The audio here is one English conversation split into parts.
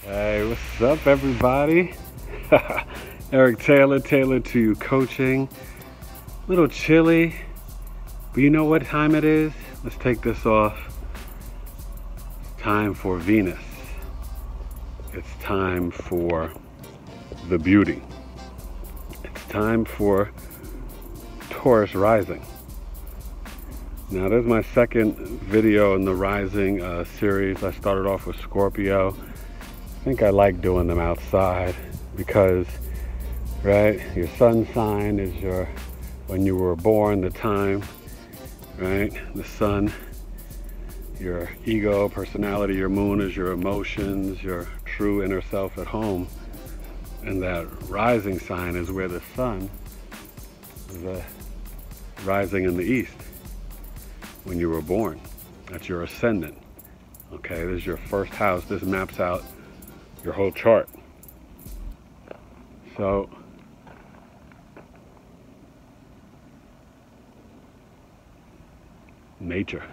Hey, what's up, everybody? Eric Taylor, Taylored2U Coaching. A little chilly, but you know what time it is? Let's take this off. It's time for Venus. It's time for the beauty. It's time for Taurus rising. Now, this is my second video in the rising series. I started off with Scorpio. I think I like doing them outside because, right, your sun sign is your, when you were born, the time, right? The sun, your ego, personality, your moon is your emotions, your true inner self at home. And that rising sign is where the sun is rising in the east when you were born. That's your ascendant. Okay, this is your first house. This maps out your whole chart. So nature,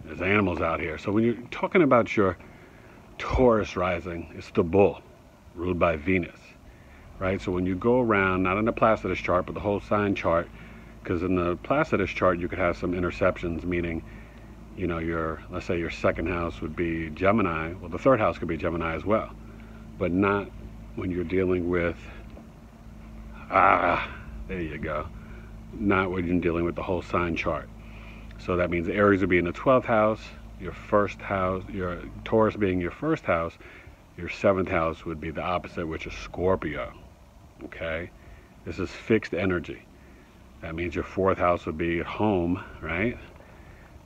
there's animals out here. So when you're talking about your Taurus rising, it's the bull ruled by Venus, right? So when you go around, not in the Placidus chart, but the whole sign chart, because in the Placidus chart you could have some interceptions, meaning, you know, let's say your second house would be Gemini. Well, the third house could be Gemini as well, but not when you're dealing with, there you go, not when you're dealing with the whole sign chart. So that means Aries would be in the 12th house, your first house, your Taurus being your first house, your 7th house would be the opposite, which is Scorpio, okay? This is fixed energy. That means your 4th house would be home, right?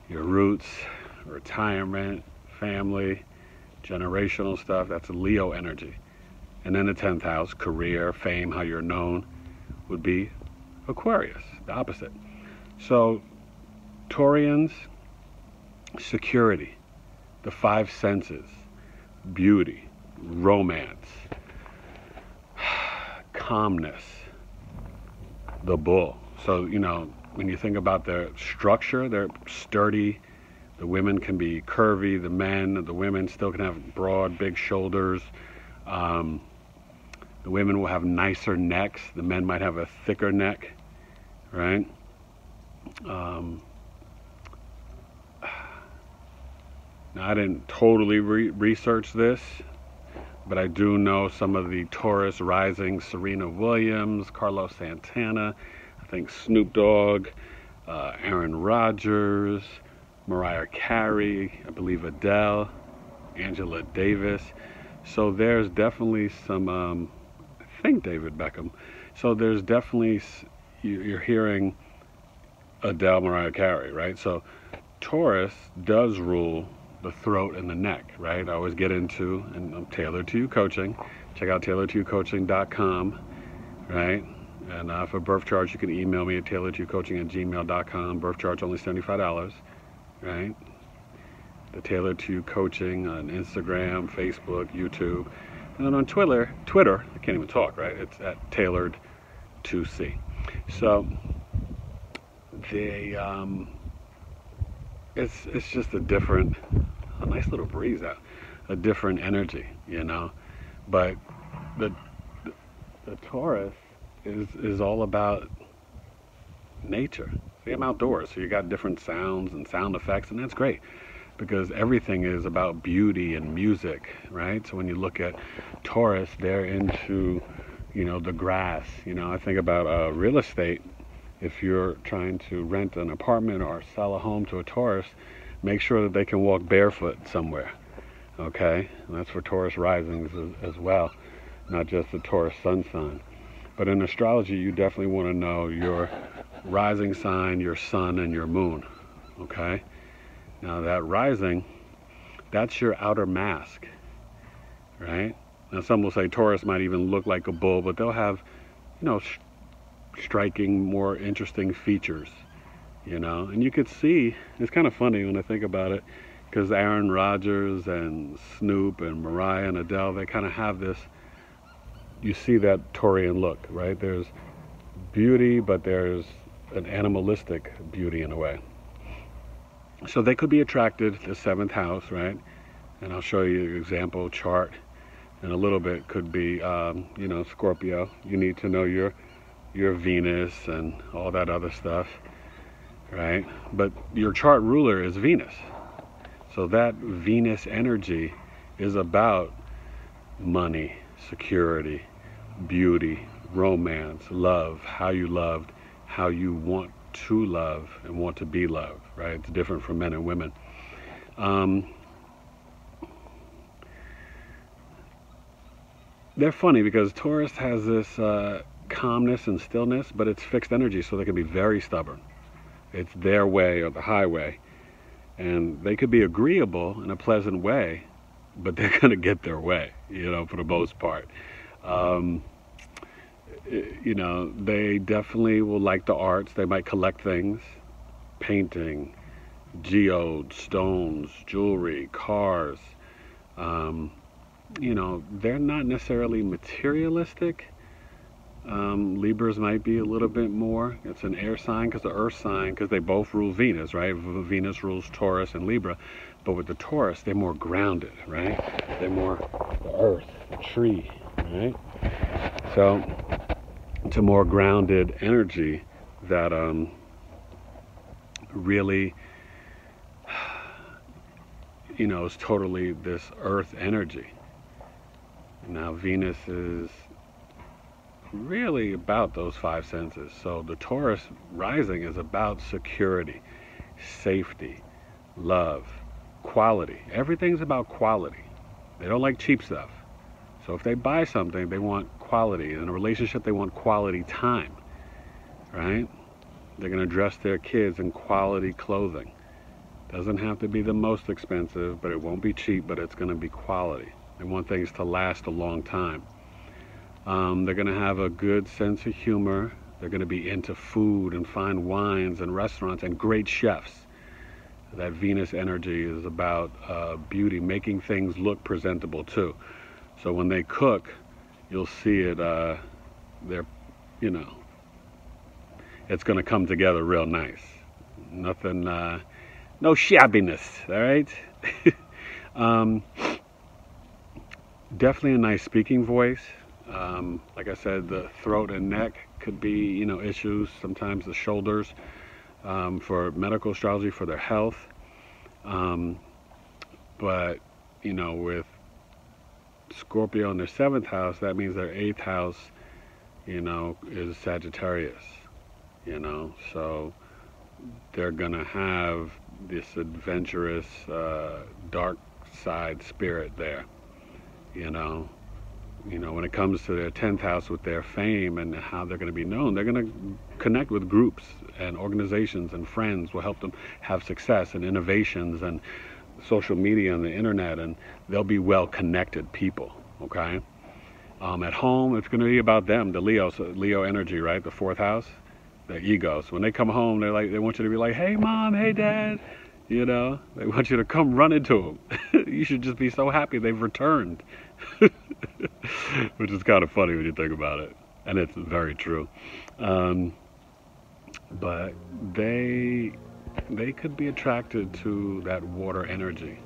Your roots, retirement, family, generational stuff, that's Leo energy. And then the 10th house, career, fame, how you're known, would be Aquarius, the opposite. So Taurians, security, the 5 senses, beauty, romance, calmness, the bull. So, you know, when you think about their structure, they're sturdy. The women can be curvy. The women still can have broad, big shoulders. The women will have nicer necks. The men might have a thicker neck, right? Now, I didn't totally research this, but I do know some of the Taurus rising, Serena Williams, Carlos Santana, I think Snoop Dogg, Aaron Rodgers, Mariah Carey, I believe Adele, Angela Davis. So there's definitely some, I think David Beckham. So there's definitely, you're hearing Adele, Mariah Carey, right? So Taurus does rule the throat and the neck, right? I always get into, and I'm Taylored2U Coaching. Check out Taylored2UCoaching.com, right? And for birth charts, you can email me at Taylored2UCoaching@gmail.com. Birth charts only $75, right? The Taylored2U Coaching on Instagram, Facebook, YouTube, and then on Twitter, I can't even talk, right? It's at Taylored2C. So they, it's just a nice little breeze out, a different energy, you know. But the Taurus is all about nature. See, I'm outdoors, so you got different sounds and sound effects, and that's great because everything is about beauty and music, right? So when you look at Taurus, they're into, you know, the grass. You know, I think about real estate. If you're trying to rent an apartment or sell a home to a Taurus, make sure that they can walk barefoot somewhere, okay? And that's for Taurus risings as well, not just the Taurus sun sign. But in astrology, you definitely want to know your rising sign, your sun, and your moon, okay? Now that rising, that's your outer mask, right? Now some will say Taurus might even look like a bull, but they'll have, you know, striking, more interesting features, you know. And you could see, it's kind of funny when I think about it, because Aaron Rodgers and Snoop and Mariah and Adele, they kind of have this, you see that Taurian look, right? There's beauty, but there's an animalistic beauty in a way. So they could be attracted to the 7th house, right? and I'll show you an example chart in a little bit. Could be, you know, Scorpio. You need to know your Venus and all that other stuff, right? But your chart ruler is Venus. So that Venus energy is about money, security, beauty, romance, love, how you loved, how you want to love and want to be loved, right? It's different for men and women. They're funny because Taurus has this calmness and stillness, but it's fixed energy, so they can be very stubborn. It's their way or the highway. And they could be agreeable in a pleasant way, but they're going to get their way, you know, for the most part. You know, they definitely will like the arts. They might collect things, painting, geodes, stones, jewelry, cars. You know, they're not necessarily materialistic. Libras might be a little bit more. It's an air sign because the earth sign, because they both rule Venus, right? Venus rules Taurus and Libra. But with the Taurus, they're more grounded, right? They're more the earth, the tree, right? So it's a more grounded energy that really, you know, is totally this earth energy. Now Venus is really about those five senses. So the Taurus rising is about security, safety, love, quality. Everything's about quality. They don't like cheap stuff. So if they buy something, they want quality. In a relationship, they want quality time, right? They're going to dress their kids in quality clothing. Doesn't have to be the most expensive, but it won't be cheap, but it's going to be quality. They want things to last a long time. They're going to have a good sense of humor. They're going to be into food and fine wines and restaurants and great chefs. That Venus energy is about beauty, making things look presentable too. So when they cook, you'll see it, they're, you know, it's going to come together real nice. Nothing, no shabbiness, all right? Definitely a nice speaking voice. Like I said, the throat and neck could be, you know, issues. Sometimes the shoulders, for medical astrology, for their health. But, you know, with Scorpio in their 7th house, that means their 8th house, you know, is Sagittarius, you know. So they're going to have this adventurous, dark side spirit there, you know. You know, when it comes to their 10th house with their fame and how they're going to be known, they're going to connect with groups and organizations, and friends will help them have success and innovations and social media and the internet, and they'll be well-connected people, okay? At home, it's going to be about them, the Leo energy, right? The 4th house, their egos. When they come home, they want you to be like, hey, Mom, hey, Dad. You know, they want you to come run into them. You should just be so happy they've returned. Which is kind of funny when you think about it. And it's very true. But they could be attracted to that water energy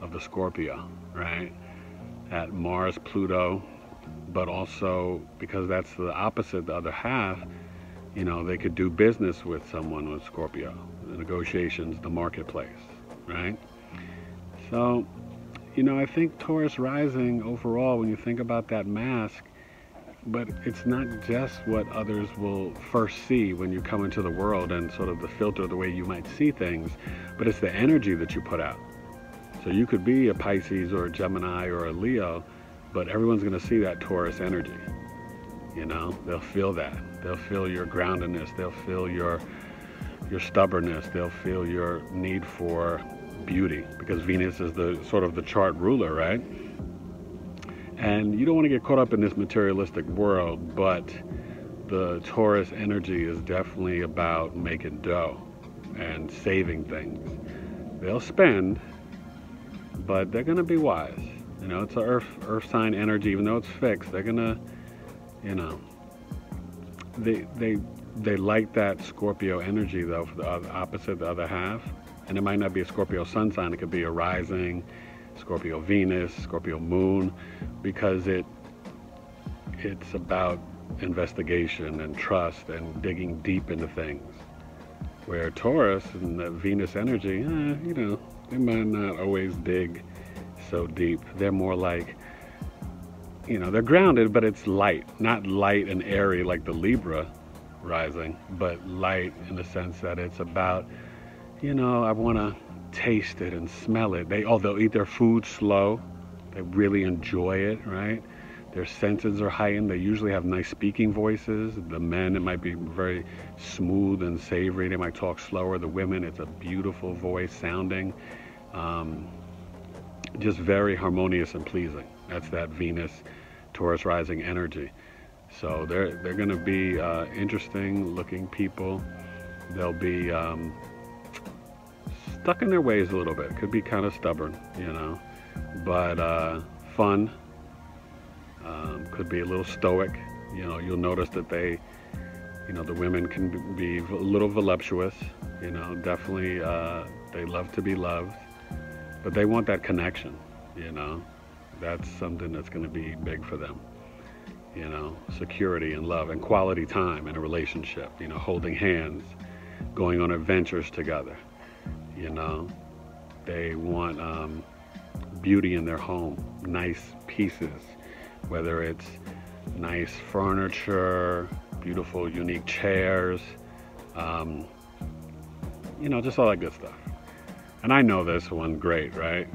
of the Scorpio, right? At Mars, Pluto, but also because that's the opposite, the other half, you know, they could do business with someone with Scorpio, the negotiations, the marketplace, right? So, you know, I think Taurus rising overall, when you think about that mask, but it's not just what others will first see when you come into the world and sort of the filter, the way you might see things, but it's the energy that you put out. So you could be a Pisces or a Gemini or a Leo, but everyone's going to see that Taurus energy. You know, they'll feel that. They'll feel your groundedness. They'll feel your stubbornness. They'll feel your need for beauty, because Venus is the sort of the chart ruler, right? And you don't want to get caught up in this materialistic world, but the Taurus energy is definitely about making dough and saving things. They'll spend, but they're going to be wise. You know, it's an earth sign energy. Even though it's fixed, they're going to, you know, they like that Scorpio energy, though, for the opposite, the other half. And it might not be a Scorpio sun sign. It could be a rising Scorpio Venus, Scorpio Moon, because it's about investigation and trust and digging deep into things. Where Taurus and the Venus energy, they might not always dig so deep. They're more like, they're grounded, but it's light. Not light and airy like the Libra rising, but light in the sense that it's about, I want to taste it and smell it. They'll eat their food slow. They really enjoy it, right? Their senses are heightened. They usually have nice speaking voices. The men, it might be very smooth and savory. They might talk slower. The women, it's a beautiful voice sounding. Just very harmonious and pleasing. That's that Venus, Taurus rising energy. So they're going to be interesting looking people. They'll be stuck in their ways a little bit. Could be kind of stubborn, but fun. Could be a little stoic. You'll notice that the women can be a little voluptuous. Definitely they love to be loved, but they want that connection. That's something that's going to be big for them. Security and love and quality time in a relationship. Holding hands, going on adventures together. They want beauty in their home, nice pieces. Whether it's nice furniture, beautiful, unique chairs, just all that good stuff. And I know this one great, right?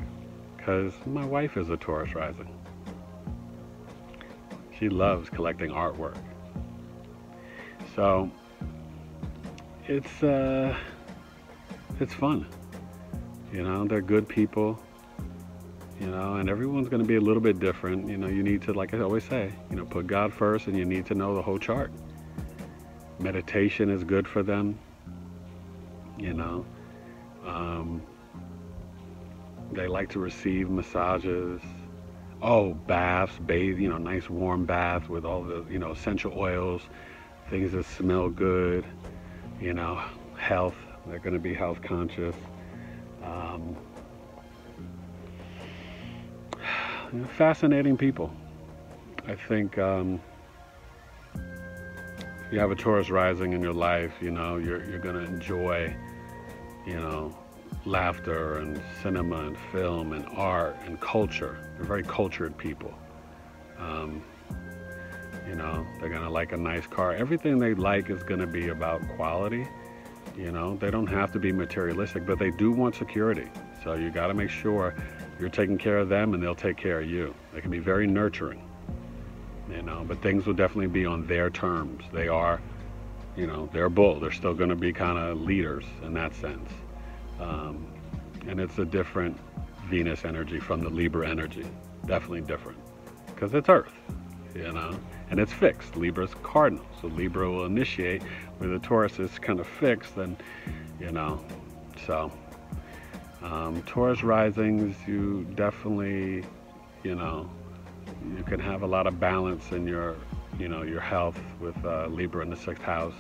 Because my wife is a Taurus rising. She loves collecting artwork. So it's fun. They're good people. And everyone's going to be a little bit different. You need to, like I always say, put God first, and you need to know the whole chart. Meditation is good for them. They like to receive massages. Oh, baths, bathe, nice warm baths with all the, essential oils, things that smell good, health. They're going to be health conscious. Fascinating people. I think if you have a Taurus rising in your life, you're going to enjoy, laughter and cinema and film and art and culture. They're very cultured people. They're going to like a nice car. Everything they like is going to be about quality. They don't have to be materialistic, but they do want security. So you got to make sure you're taking care of them and they'll take care of you. They can be very nurturing, but things will definitely be on their terms. They are, they're a bull. They're still going to be kind of leaders in that sense. And it's a different Venus energy from the Libra energy. Definitely different. Because it's Earth, and it's fixed. Libra's cardinal. So Libra will initiate, where the Taurus is kind of fixed, and, so Taurus risings, you definitely, you can have a lot of balance in your, your health with Libra in the 6th house.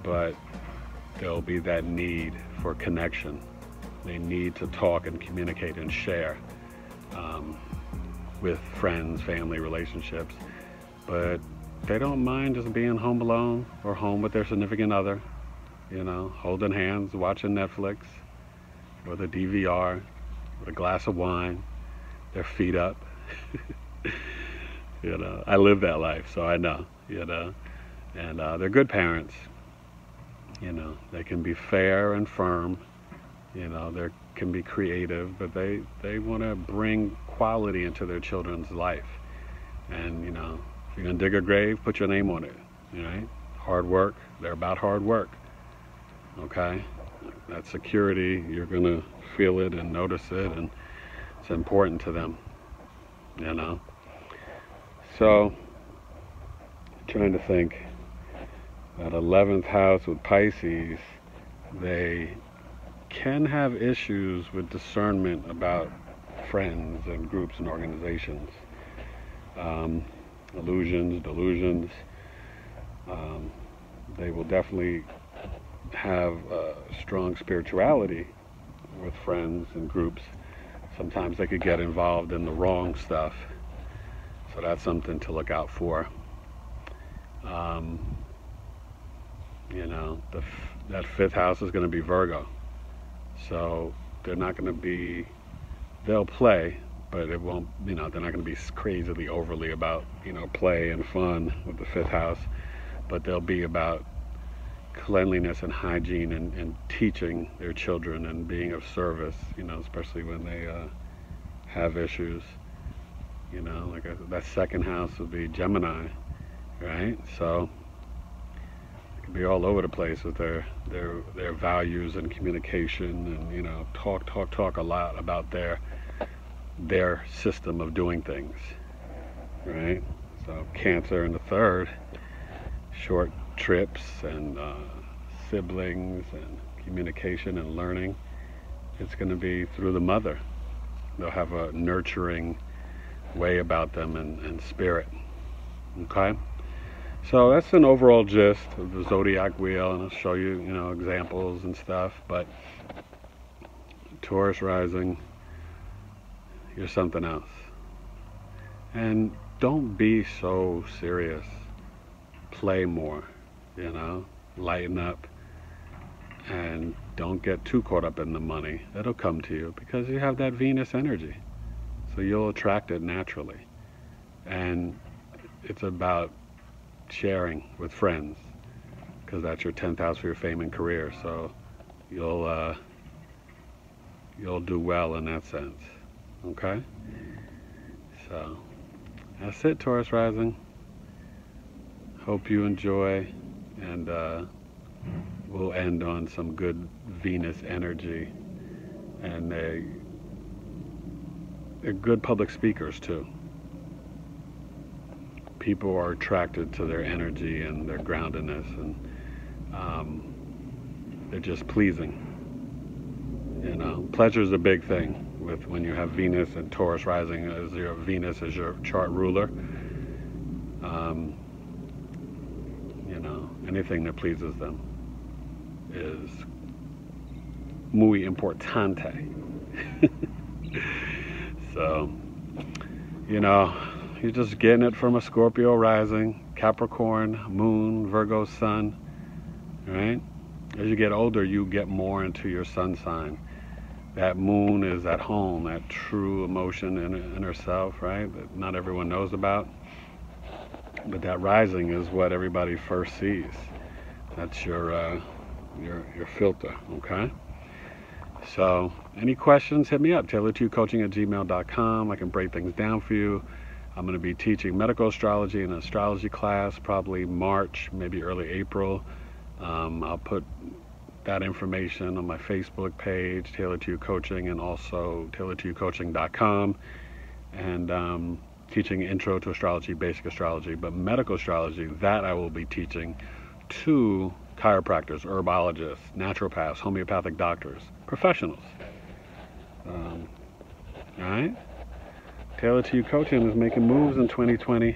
But there'll be that need for connection. They need to talk and communicate and share with friends, family, relationships. But they don't mind just being home alone or home with their significant other, holding hands, watching Netflix or the DVR with a glass of wine, their feet up. I live that life, so I know, and they're good parents. They can be fair and firm. They can be creative, but they want to bring quality into their children's life. And, if you're going to dig a grave, put your name on it, right? Hard work. They're about hard work, okay? That security, you're going to feel it and notice it, and it's important to them, So, trying to think. That 11th house with Pisces, they can have issues with discernment about friends and groups and organizations. Illusions, delusions. They will definitely have strong spirituality, with friends and groups. Sometimes they could get involved in the wrong stuff. So that's something to look out for. You know, that fifth house is going to be Virgo. So they're not going to be, they'll play, but it won't, you know, they're not going to be crazily overly about, you know, play and fun with the fifth house. But they'll be about cleanliness and hygiene and teaching their children and being of service, you know, especially when they have issues. You know, like that second house would be Gemini, right? So it could be all over the place with their values and communication, and, you know, talk a lot about their system of doing things, right? So Cancer in the third, short trips and siblings and communication and learning. It's going to be through the mother. They'll have a nurturing way about them and spirit. Okay, so that's an overall gist of the zodiac wheel, and I'll show you, you know, examples and stuff. But Taurus rising, you're something else. And don't be so serious. Play more, you know, lighten up, and don't get too caught up in the money. It'll come to you because you have that Venus energy. So you'll attract it naturally. And it's about sharing with friends, because that's your 10th house for your fame and career. So you'll do well in that sense. Okay? So that's it, Taurus rising. Hope you enjoy, and we'll end on some good Venus energy. And they're good public speakers too. People are attracted to their energy and their groundedness, and they're just pleasing. You know, pleasure is a big thing with when you have Venus and Taurus rising as your Venus as your chart ruler. You know, anything that pleases them is muy importante. So, you know, you're just getting it from a Scorpio rising, Capricorn, Moon, Virgo, Sun, right? As you get older, you get more into your sun sign. That Moon is at home, that true emotion in herself, right? That not everyone knows about. But that rising is what everybody first sees. That's your filter, okay? So, any questions, hit me up, Taylored2U Coaching@gmail.com. I can break things down for you. I'm going to be teaching medical astrology in an astrology class, probably March, maybe early April. I'll put that information on my Facebook page, Taylored2U Coaching, and also Taylored2UCoaching.com. And teaching intro to astrology, basic astrology, but medical astrology, that I will be teaching to chiropractors, herbologists, naturopaths, homeopathic doctors, professionals. All right? Taylored2U Coaching is making moves in 2020.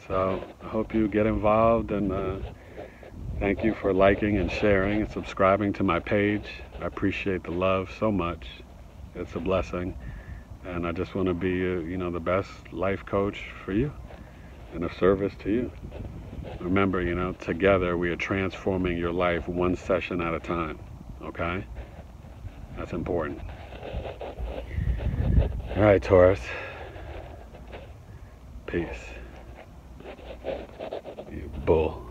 So I hope you get involved, and thank you for liking and sharing and subscribing to my page. I appreciate the love so much. It's a blessing. And I just want to be, you know, the best life coach for you and of service to you. Remember, you know, together we are transforming your life one session at a time, okay? That's important. All right, Taurus. Peace. You bull.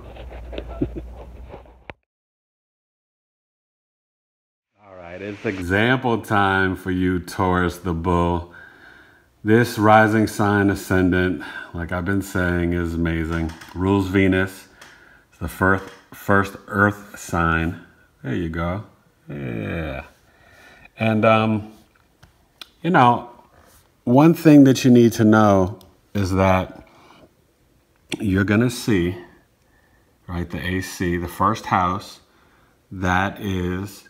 All right, it's example time for you, Taurus the Bull. This rising sign ascendant, like I've been saying, is amazing. Rules Venus. It's the first earth sign. There you go. Yeah. And, you know, one thing that you need to know is that you're going to see, right, the AC, the first house, that is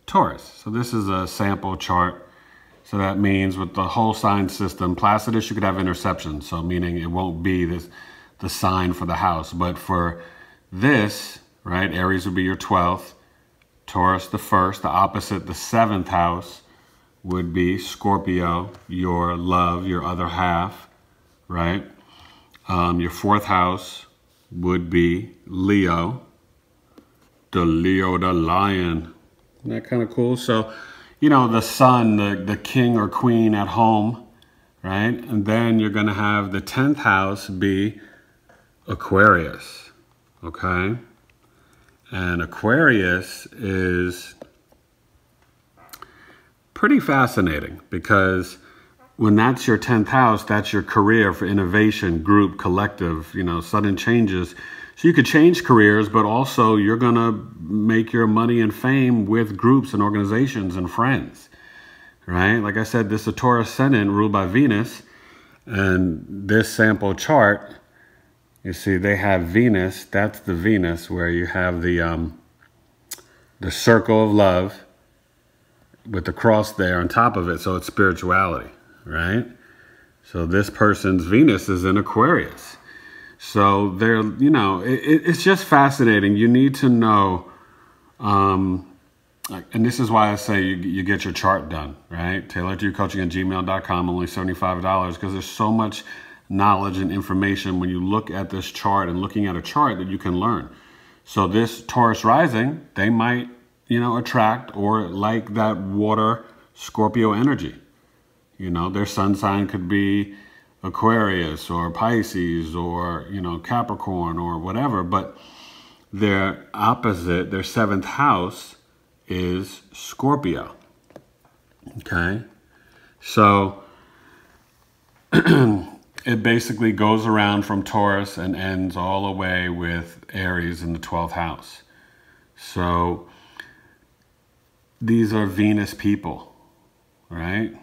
Taurus. So this is a sample chart. So that means with the whole sign system, Placidus, you could have interception. So meaning it won't be the sign for the house. But for this, right, Aries would be your 12th. Taurus the first, the opposite, the 7th house would be Scorpio, your love, your other half, right? Your 4th house would be Leo, the lion. Isn't that kind of cool? So, you know, the sun, the king or queen at home, right? And then you're going to have the 10th house be Aquarius, okay? And Aquarius is pretty fascinating because when that's your 10th house, that's your career for innovation, group, collective, you know, sudden changes. So you could change careers, but also you're going to make your money and fame with groups and organizations and friends, right? Like I said, this is a Taurus Ascendant ruled by Venus. And this sample chart, you see, they have Venus. That's the Venus where you have the circle of love with the cross there on top of it. So it's spirituality, right? So this person's Venus is in Aquarius. So they're, you know, it's just fascinating. You need to know, and this is why I say you get your chart done, right? Taylored2U Coaching at gmail.com, only $75, because there's so much knowledge and information when you look at this chart and looking at a chart that you can learn. So this Taurus rising, they might, you know, attract or like that water Scorpio energy. You know, their sun sign could be Aquarius or Pisces or, you know, Capricorn or whatever, but their opposite, their 7th house is Scorpio. Okay. So it basically goes around from Taurus and ends all the way with Aries in the 12th house. So these are Venus people, right?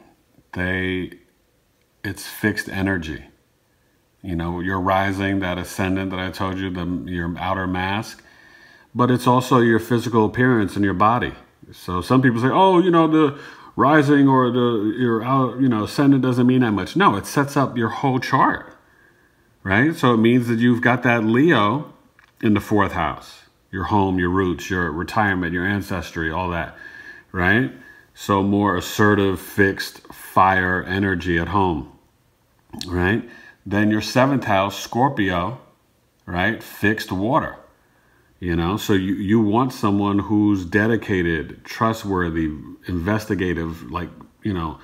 It's fixed energy. You know, your rising, that ascendant that I told you, your outer mask, but it's also your physical appearance and your body. So some people say, oh, you know, the rising or your ascendant doesn't mean that much. No, it sets up your whole chart, right? So it means that you've got that Leo in the 4th house, your home, your roots, your retirement, your ancestry, all that, right? So more assertive, fixed fire energy at home, right? Then your 7th house, Scorpio, right? Fixed water, you know? So you want someone who's dedicated, trustworthy, investigative, like, you know,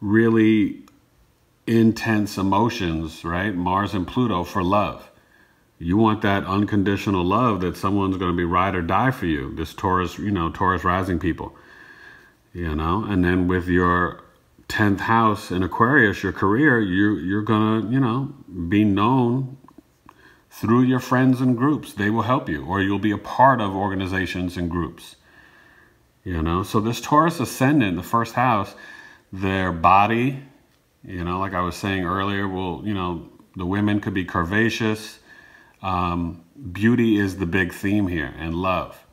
really intense emotions, right? Mars and Pluto for love. You want that unconditional love that someone's going to be ride or die for you. This Taurus, you know, Taurus rising people, you know? And then with your 10th house in Aquarius, your career, you're gonna, you know, be known through your friends and groups. They will help you, or you'll be a part of organizations and groups, you know. So this Taurus Ascendant in the 1st house, their body, you know, like I was saying earlier, will, you know, the women could be curvaceous. Beauty is the big theme here, and love.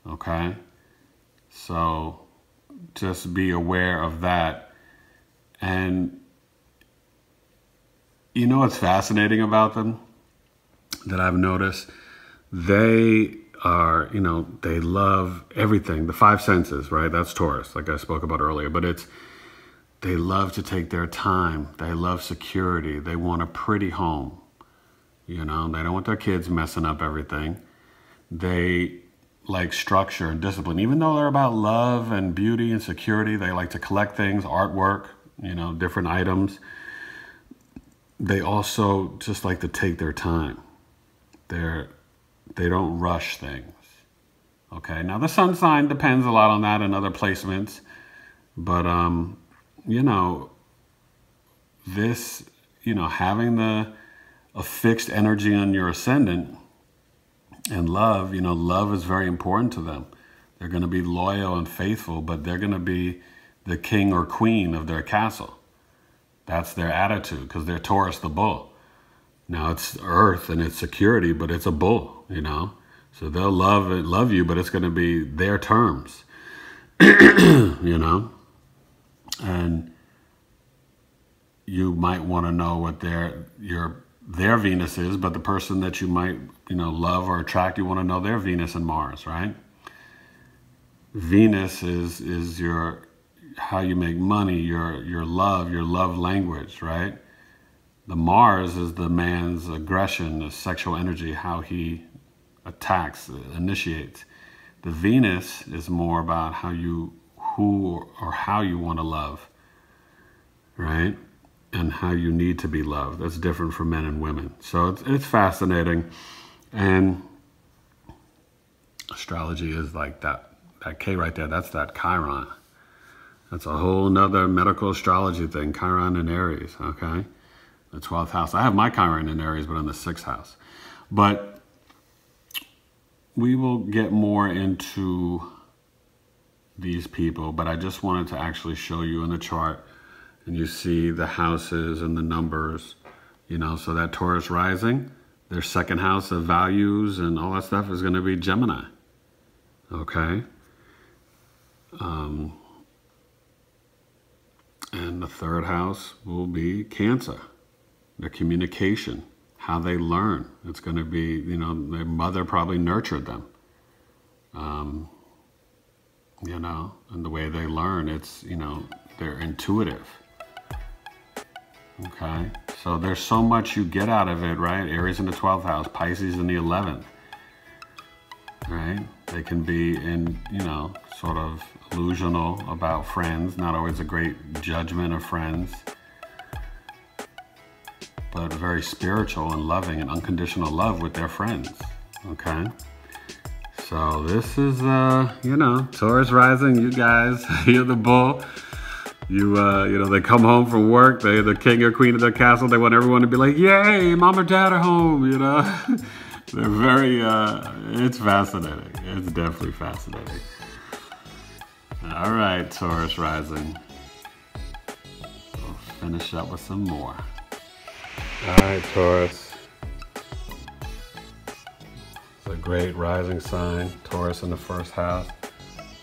Okay, so just be aware of that. And you know what's fascinating about them that I've noticed? They are, you know, they love everything, the 5 senses, right? That's Taurus, like I spoke about earlier, but they love to take their time. They love security. They want a pretty home, you know, they don't want their kids messing up everything. They like structure and discipline. Even though they're about love and beauty and security, they like to collect things, artwork, you know, different items. They also just like to take their time. They don't rush things. Okay, now the sun sign depends a lot on that and other placements, but you know, this, you know, having a fixed energy on your ascendant and love, you know, love is very important to them. They're going to be loyal and faithful, but they're going to be the king or queen of their castle. That's their attitude, because they're Taurus the Bull. Now it's earth and it's security, but it's a bull, you know. So they'll love you, but it's going to be their terms, you know. And you might want to know what their Venus is, but the person that you might, you know, love or attract, you want to know their Venus and Mars, right? Venus is your, how you make money, your love language, right? The Mars is the man's aggression, the sexual energy, how he attacks, initiates. The Venus is more about how you, who or how you want to love, right? And how you need to be loved. That's different for men and women. So it's fascinating. And astrology is like that K right there, that's that Chiron. That's a whole nother medical astrology thing, Chiron and Aries, okay? The 12th house. I have my Chiron in Aries, but in the 6th house. But we will get more into these people, but I just wanted to actually show you in the chart, and you see the houses and the numbers, you know, so that Taurus rising, their second house of values and all that stuff is going to be Gemini, okay? And the third house will be Cancer, their communication, how they learn. It's going to be, you know, their mother probably nurtured them, you know, and the way they learn, it's, you know, they're intuitive. Okay, so there's so much you get out of it, right? Aries in the 12th house, Pisces in the 11th, right? They can be in, you know, sort of illusional about friends, not always a great judgment of friends, but very spiritual and loving and unconditional love with their friends, okay? So this is, you know, Taurus rising, you guys, you're the bull. You know, they come home from work, they're the king or queen of their castle, they want everyone to be like, yay, mom or dad are home, you know? They're very, it's fascinating. It's definitely fascinating. All right, Taurus rising. We'll finish up with some more. All right, Taurus. It's a great rising sign. Taurus in the 1st house.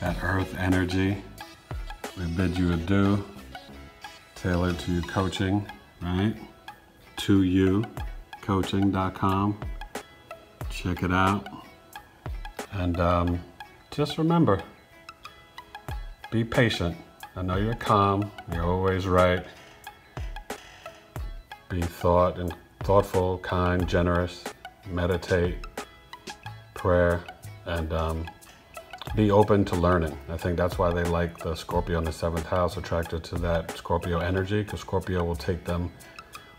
That earth energy. We bid you adieu. Taylored2U Coaching, right? 2U coaching.com. Check it out. And just remember, be patient. I know you're calm. You're always right. Be thoughtful, kind, generous. Meditate, prayer, and be open to learning. I think that's why they like the Scorpio in the 7th house, attracted to that Scorpio energy, because Scorpio will take them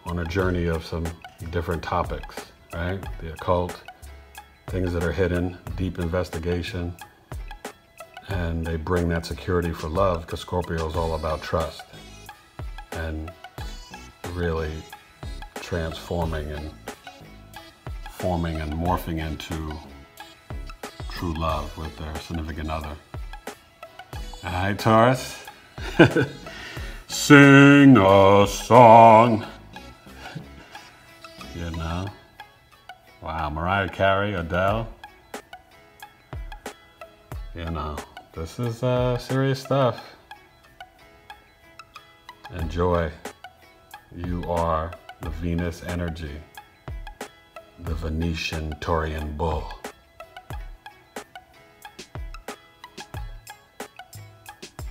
on a journey of some different topics, right? The occult, things that are hidden, deep investigation, and they bring that security for love, because Scorpio is all about trust and really transforming and forming and morphing into true love with their significant other. All right, Taurus, sing a song. You know, wow, Mariah Carey, Adele. You know, this is serious stuff. Enjoy. You are the Venus energy, the Venetian Taurian bull.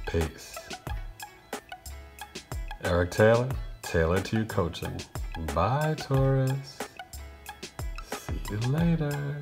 Peace. Eric Taylor, Taylored2U Coaching. Bye, Taurus. See you later.